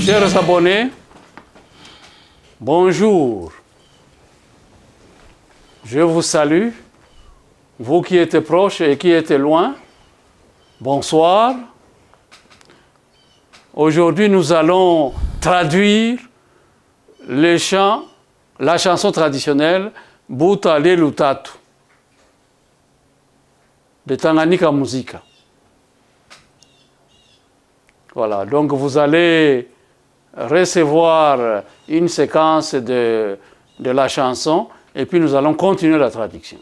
Chers abonnés, bonjour. Je vous salue, vous qui êtes proches et qui êtes loin. Bonsoir. Aujourd'hui, nous allons traduire les chants, la chanson traditionnelle Butale Lutatu de Tanganyika Musica. Voilà, donc vous allez recevoir une séquence de la chanson et puis nous allons continuer la traduction.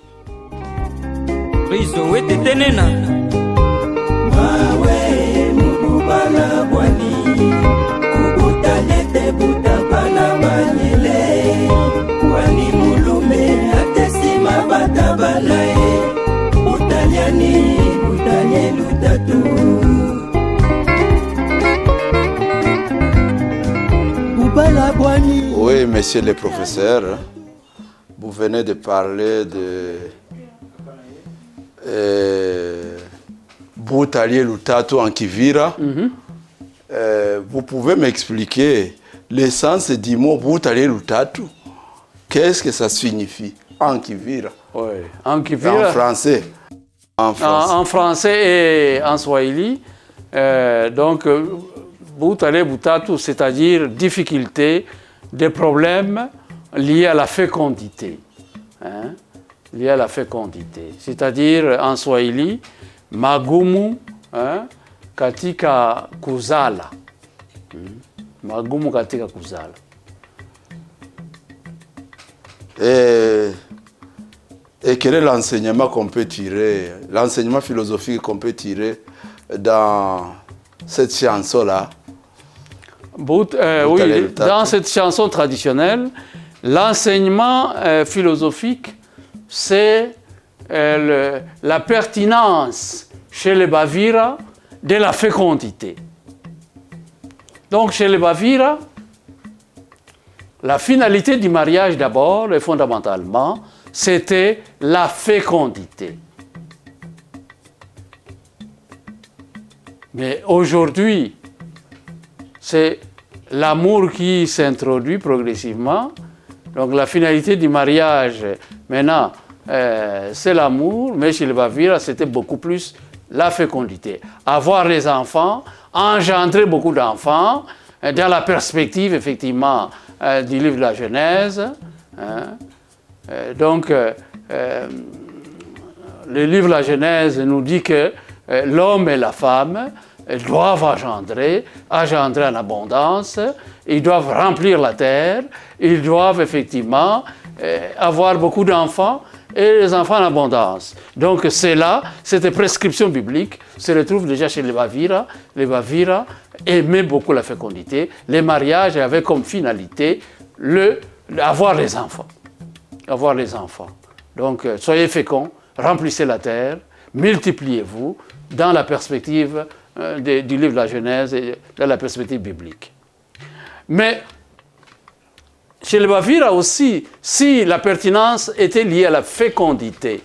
Oui, monsieur le professeur, vous venez de parler de Butale Lutatu en Kivira. Vous pouvez m'expliquer l'essence du mot Butale Lutatu? Qu'est-ce que ça signifie en Kivira? Oui, en Kivira. En français. En français et en swahili. Donc, Butale Lutatu, c'est-à-dire difficulté, des problèmes liés à la fécondité. Hein? Liés à la fécondité. C'est-à-dire, en swahili, magumu katika kuzala. Magumu katika kuzala. Et quel est l'enseignement qu'on peut tirer, l'enseignement philosophique qu'on peut tirer dans cette chanson-là? Oui, dans cette chanson traditionnelle, l'enseignement philosophique, c'est la pertinence chez les Bavira de la fécondité. Donc chez les Bavira, la finalité du mariage d'abord et fondamentalement, c'était la fécondité. Mais aujourd'hui, c'est l'amour qui s'introduit progressivement. Donc la finalité du mariage, maintenant, c'est l'amour, mais chez les Bavira, c'était beaucoup plus la fécondité. Avoir les enfants, engendrer beaucoup d'enfants, dans la perspective, effectivement, du livre de la Genèse. Donc, le livre de la Genèse nous dit que l'homme et la femme doivent engendrer en abondance, ils doivent remplir la terre, ils doivent effectivement avoir beaucoup d'enfants et les enfants en abondance. Donc c'est là, cette prescription biblique se retrouve déjà chez les Bavira. Les Bavira aimaient beaucoup la fécondité. Les mariages avaient comme finalité avoir les enfants. Avoir les enfants. Donc soyez féconds, remplissez la terre, multipliez-vous dans la perspective du livre de la Genèse et dans la perspective biblique. Mais chez les Bavira aussi, si la pertinence était liée à la fécondité,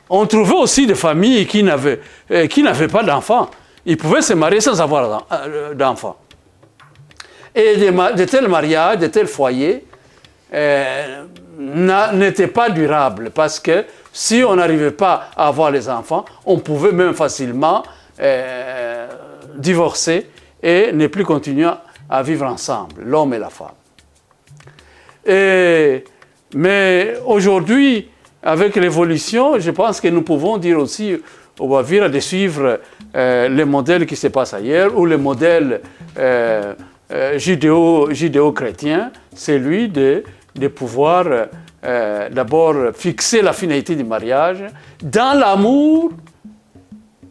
on trouvait aussi des familles qui n'avaient pas d'enfants. Ils pouvaient se marier sans avoir d'enfants. Et de tels mariages, de tels foyers n'étaient pas durables parce que si on n'arrivait pas à avoir les enfants, on pouvait même facilement divorcer et ne plus continuer à vivre ensemble, l'homme et la femme. Mais aujourd'hui, avec l'évolution, je pense que nous pouvons dire aussi aux Bavira de suivre les modèles qui se passent ailleurs ou les modèles judéo-chrétiens, celui de pouvoir d'abord fixer la finalité du mariage dans l'amour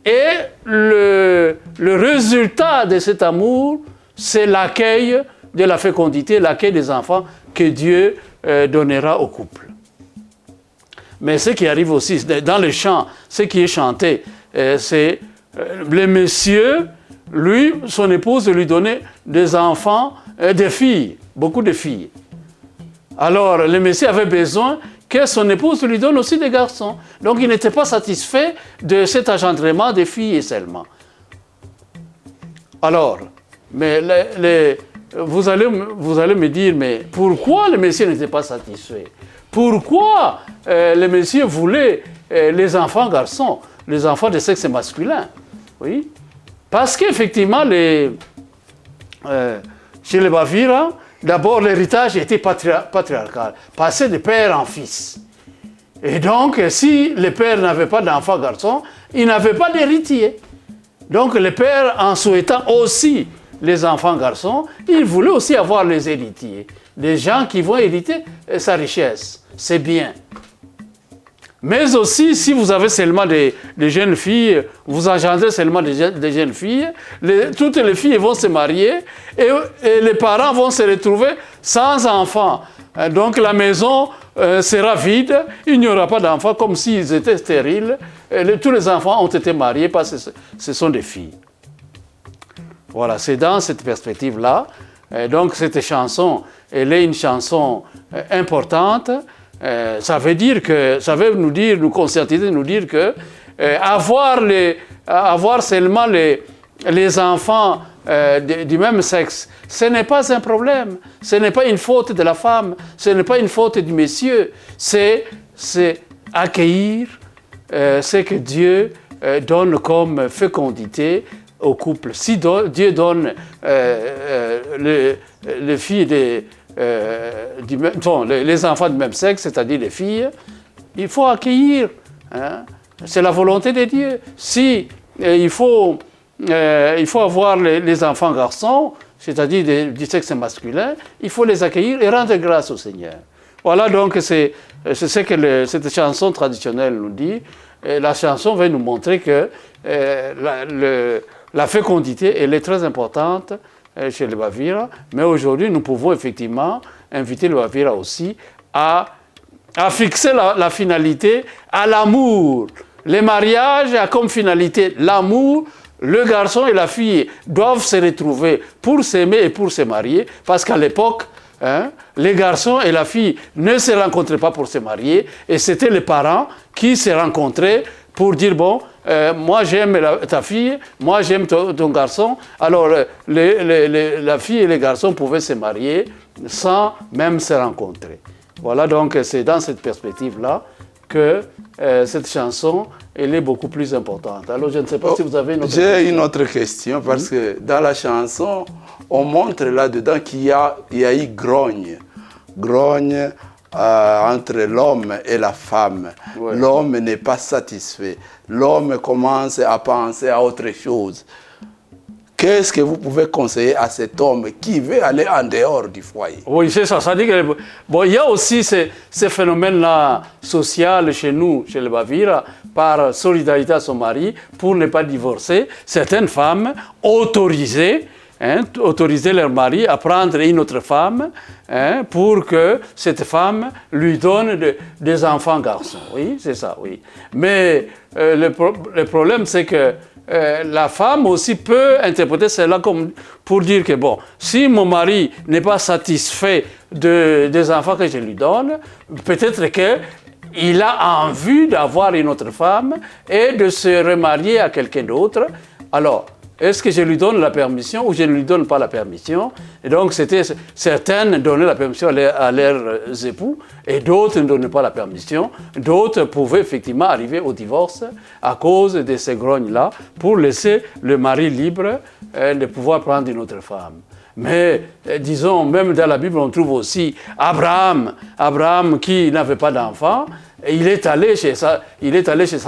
et le résultat de cet amour, c'est l'accueil de la fécondité, l'accueil des enfants que Dieu donnera au couple. Mais ce qui arrive aussi dans les chants, ce qui est chanté, c'est le monsieur, lui, son épouse lui donnait des enfants, des filles, beaucoup de filles. Alors, le Messie avait besoin que son épouse lui donne aussi des garçons. Donc, il n'était pas satisfait de cet engendrement des filles seulement. Alors, mais vous allez me dire, mais pourquoi le Messie n'était pas satisfait? Pourquoi le Messie voulait les enfants garçons, les enfants de sexe masculin? Oui, parce qu'effectivement, chez les Bavira, d'abord l'héritage était patriarcal, passé de père en fils. Et donc, si le père n'avait pas d'enfants garçons, il n'avait pas d'héritier. Donc, le père, en souhaitant aussi les enfants garçons, il voulait aussi avoir les héritiers, des gens qui vont hériter sa richesse. C'est bien. Mais aussi, si vous avez seulement des jeunes filles, vous engendrez seulement des jeunes filles, toutes les filles vont se marier et les parents vont se retrouver sans enfants. Donc la maison sera vide, il n'y aura pas d'enfants, comme s'ils étaient stériles. Tous les enfants ont été mariés parce que ce sont des filles. Voilà, c'est dans cette perspective-là. Donc cette chanson, elle est une chanson importante. Ça veut nous conscientiser, nous dire que avoir seulement les enfants du même sexe, ce n'est pas un problème, ce n'est pas une faute de la femme, ce n'est pas une faute du monsieur, c'est accueillir ce que Dieu donne comme fécondité au couple. Si Dieu donne les filles les enfants du même sexe, c'est-à-dire les filles, il faut accueillir. Hein? C'est la volonté de Dieu. Si il faut avoir les enfants garçons, c'est-à-dire du sexe masculin, il faut les accueillir et rendre grâce au Seigneur. Voilà donc c'est ce que cette chanson traditionnelle nous dit. Et la chanson va nous montrer que la fécondité, elle est très importante chez les Bavira, mais aujourd'hui, nous pouvons effectivement inviter les Bavira aussi à fixer la finalité à l'amour. Le mariage a comme finalité l'amour. Le garçon et la fille doivent se retrouver pour s'aimer et pour se marier, parce qu'à l'époque, les garçons et la fille ne se rencontraient pas pour se marier, et c'était les parents qui se rencontraient pour dire, bon, moi j'aime ta fille, moi j'aime ton garçon. Alors la fille et les garçons pouvaient se marier sans même se rencontrer. Voilà, donc c'est dans cette perspective-là que cette chanson, elle est beaucoup plus importante. Alors je ne sais pas si vous avez une autre question. J'ai une autre question, parce que dans la chanson, on montre là-dedans qu'il y a eu grogne entre l'homme et la femme. Ouais. L'homme n'est pas satisfait. L'homme commence à penser à autre chose. Qu'est-ce que vous pouvez conseiller à cet homme qui veut aller en dehors du foyer? Oui, c'est ça. Ça dit que, bon, il y a aussi ce phénomène-là social chez nous, chez les Bavira, par solidarité à son mari, pour ne pas divorcer. Certaines femmes autorisaient leur mari à prendre une autre femme pour que cette femme lui donne des enfants garçons. Oui, c'est ça, oui. Mais le problème, c'est que la femme aussi peut interpréter cela comme pour dire que, bon, si mon mari n'est pas satisfait des enfants que je lui donne, peut-être qu'il a envie d'avoir une autre femme et de se remarier à quelqu'un d'autre. Alors, est-ce que je lui donne la permission ou je ne lui donne pas la permission? Et donc, certaines donnaient la permission à leurs époux et d'autres ne donnaient pas la permission. D'autres pouvaient effectivement arriver au divorce à cause de ces grognes-là pour laisser le mari libre de pouvoir prendre une autre femme. Mais, disons, même dans la Bible, on trouve aussi Abraham qui n'avait pas d'enfant. Il est allé chez sa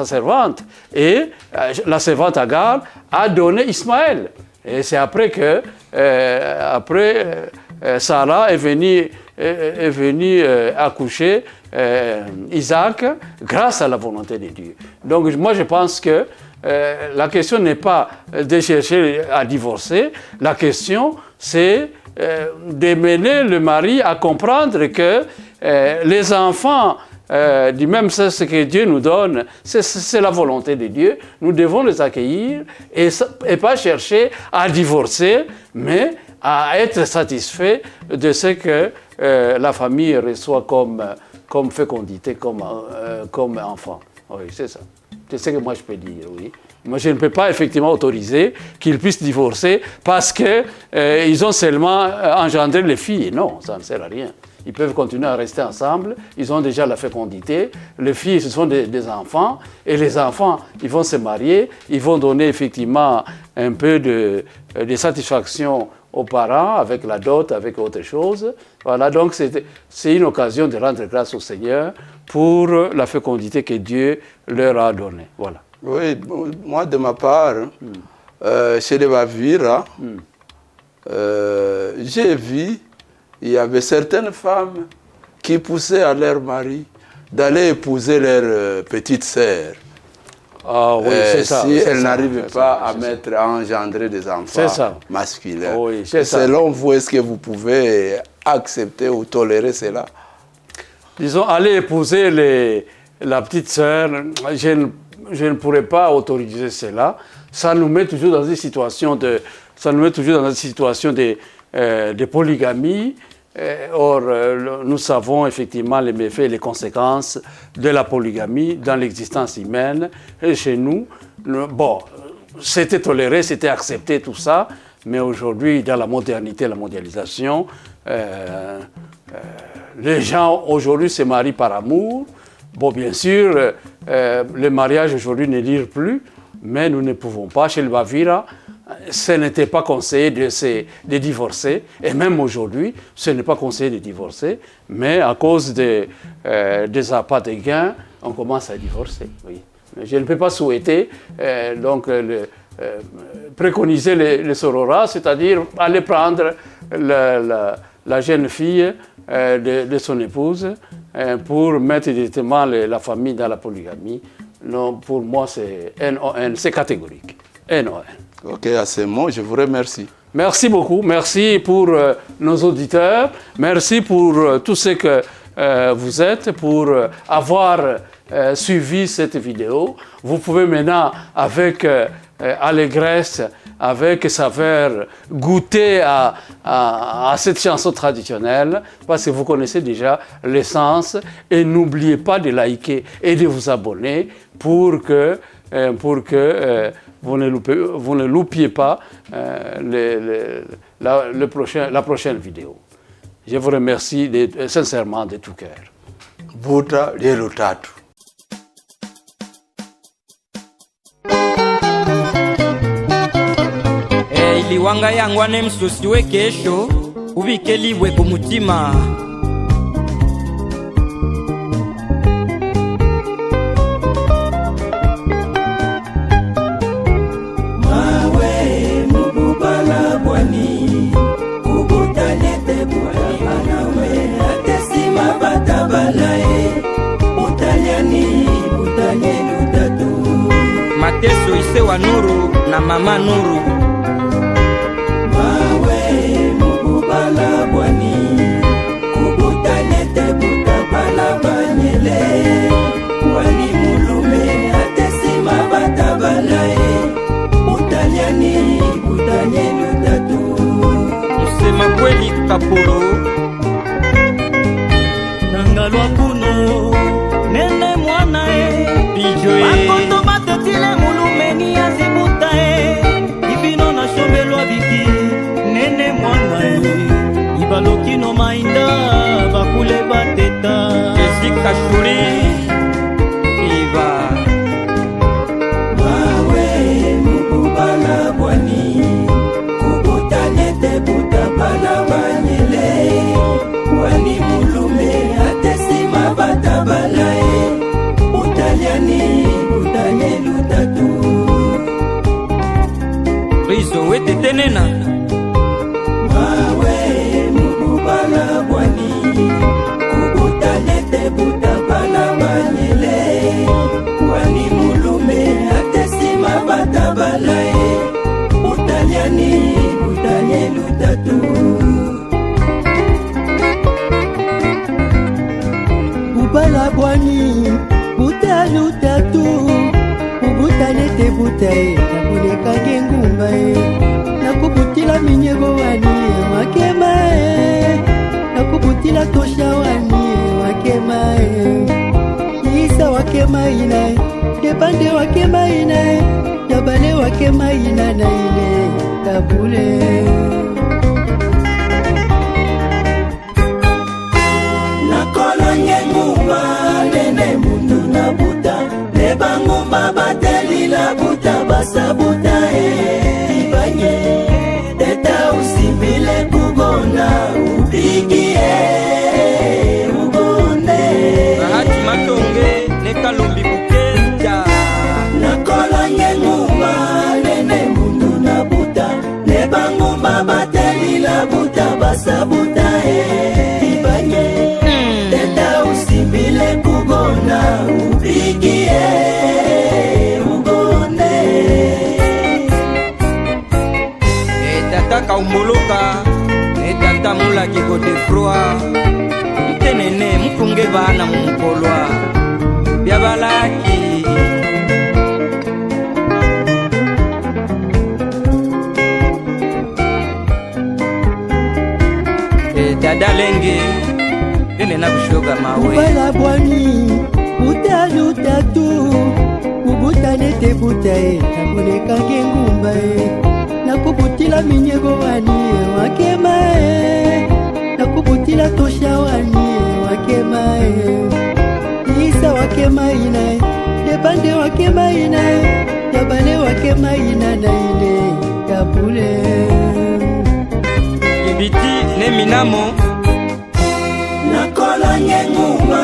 servante et la servante Agar a donné Ismaël. Et c'est après que Sarah est venue accoucher Isaac grâce à la volonté de Dieu. Donc moi je pense que la question n'est pas de chercher à divorcer, la question c'est de mener le mari à comprendre que les enfants du même sexe que Dieu nous donne, c'est la volonté de Dieu. Nous devons les accueillir et pas chercher à divorcer, mais à être satisfait de ce que la famille reçoit comme fécondité, comme enfant. Oui, c'est ça. C'est ce que moi je peux dire, oui. Moi, je ne peux pas effectivement autoriser qu'ils puissent divorcer parce qu'ils ont seulement engendré les filles. Non, ça ne sert à rien. Ils peuvent continuer à rester ensemble. Ils ont déjà la fécondité. Les filles, ce sont des enfants. Et les enfants, ils vont se marier. Ils vont donner effectivement un peu de satisfaction aux parents avec la dot, avec autre chose. Voilà, donc c'est une occasion de rendre grâce au Seigneur pour la fécondité que Dieu leur a donnée. Voilà. Oui, moi de ma part, chez les Bavira, j'ai vu, il y avait certaines femmes qui poussaient à leur mari d'aller épouser leur petite sœur. Ah oui, c'est ça. Si elle n'arrive pas à engendrer des enfants masculins. Oui, selon vous, est-ce que vous pouvez accepter ou tolérer cela? Disons, aller épouser la petite sœur, je ne pourrais pas autoriser cela. Ça nous met toujours dans une situation de polygamie. Or, nous savons effectivement les méfaits et les conséquences de la polygamie dans l'existence humaine. Et chez nous, bon, c'était toléré, c'était accepté, tout ça. Mais aujourd'hui, dans la modernité, la mondialisation, les gens aujourd'hui se marient par amour. Bon, bien sûr, le mariage aujourd'hui ne dure plus, mais nous ne pouvons pas. Chez le Bavira, ce n'était pas conseillé de divorcer, et même aujourd'hui, ce n'est pas conseillé de divorcer, mais à cause des appâts de gains, on commence à divorcer. Oui. Je ne peux pas souhaiter préconiser le sororat, c'est-à-dire aller prendre la jeune fille de son épouse pour mettre directement la famille dans la polygamie. Non, pour moi, c'est NON, c'est catégorique. NON. Ok, à ce mot, je vous remercie. Merci beaucoup. Merci pour nos auditeurs. Merci pour tout ce que vous êtes, pour avoir suivi cette vidéo. Vous pouvez maintenant, avec allégresse, avec saveur, goûter à cette chanson traditionnelle, parce que vous connaissez déjà l'essence. Et n'oubliez pas de liker et de vous abonner pour que vous ne loupiez pas la prochaine vidéo. Je vous remercie sincèrement de tout cœur. Buta lelo tatu. Liwanga yangu ane msusi we kesho ubike libwe kumutima. Mateso ise wa Nuru na mama Nuru. Mawe mukubala bwani kubutanete butabala banyele wali mulume atesima batabalae utaliani butanyelu tatu. Msema kweli kaporo nangalwa kuno nene mwanae pijoe bakoto batetile mulumeni azibutae ibino na shobelwa biki nene mwanae ibalokino mainda bakule bateta ezika shuri iba mawe mukubala bwani kubutanete butabala banyele wani mulume atesima batabalae utaliani utanyelu tatu. Rizo wete tenena mawe mukubala bwani kubutanete butabala banyele wani mulume atesima batabalae utaliani utanyelu tatu. Bubala bwani butalu tatu ubutanete butae nakuleka ngengumba nakubutila minyego wani makema nakubutila tosha wani wakema isa wakema ina depande wakema ina yabale wakema ina na ine kabule nakolonye ngumba nene mundu na buta neba ngumba bateli la buta basabuta ibanye teta usimile kugonda upigie ugonde bahati matonge nekalumbi bukeja nakolonye ngumba nene mundu na buta neba ngumba bateli la buta basabuta ibanye teta usimile kugonda upigie ugonde tata kaumboloka tata mulaki godefroi mtenene mkunge bana mumkolwa byabalaki dada lenge ene na bushoga mawe bala bwani utanu tatu kubutane te butae nakunekange ngumba nakubutila minyego wani wakema nakubutila tosha wani wakema isa wakema ina depande wakema ina yabale wakema ina na ine kabule ibiti ne minamo nakolonye ngumba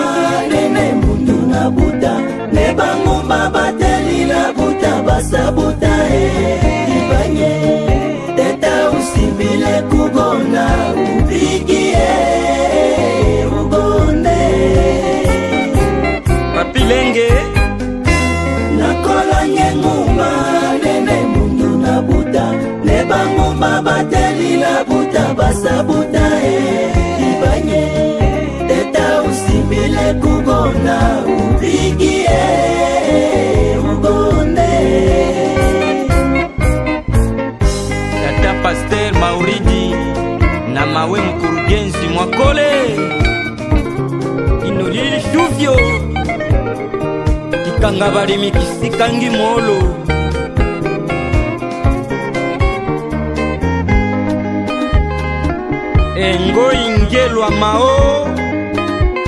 nene mundu na buta neba ngumba bateli la buta basabuta ibanye teta usimbile kugonda upigie ugonde mapilenge nakolonye ngumba nene mundu na buta neba ngumba bateli la buta basabuta ibanye teta usimbile kugonda upigie ugonde tata Pasteur Mauridi na mawe mkurugenzi Mwakole inolili shuvyo ikanga balimi kisikangi molo engo ingelwa mao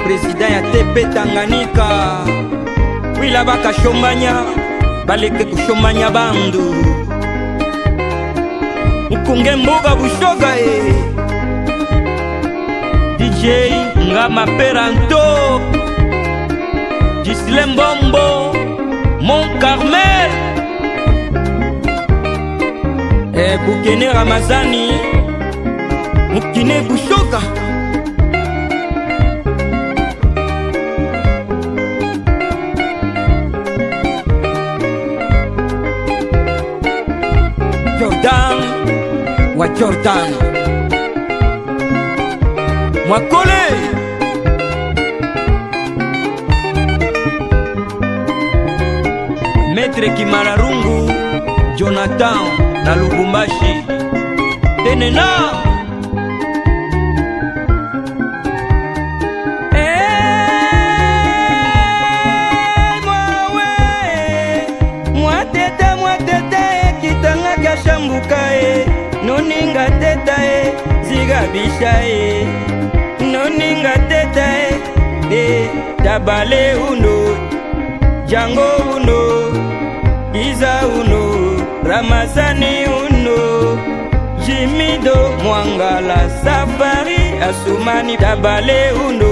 president ya TP Tanganyika wila bakashomanya baleke kushomanya bandu mukunge mboga bushoga DJ Ngama Peranto Gisle Mbombo Mon Carmel Bukene Ramazani Mukine bushoga Jordan wa Jordan Mwakole Maître Kimararungu Jonathan na Lubumbashi Tenena noninga teta ziga bisha noninga teta tabale uno jango uno iza uno Ramazani uno Jimido Mwangala Safari Asumani tabale uno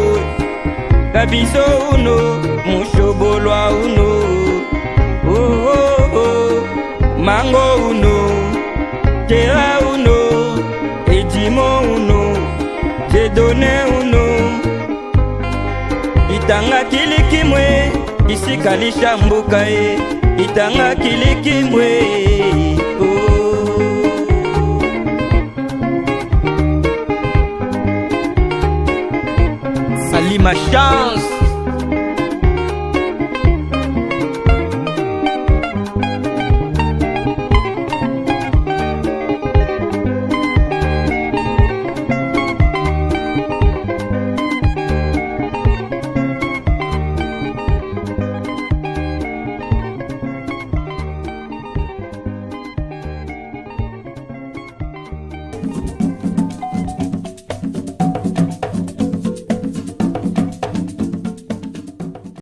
Kabiso uno Mushobolwa uno oh, oh, oh. Mango uno Tera uno, Ejimo uno, Jedone uno Itanga kilikimwe, isikalisha mbuka Itanga kilikimwe Salima Chance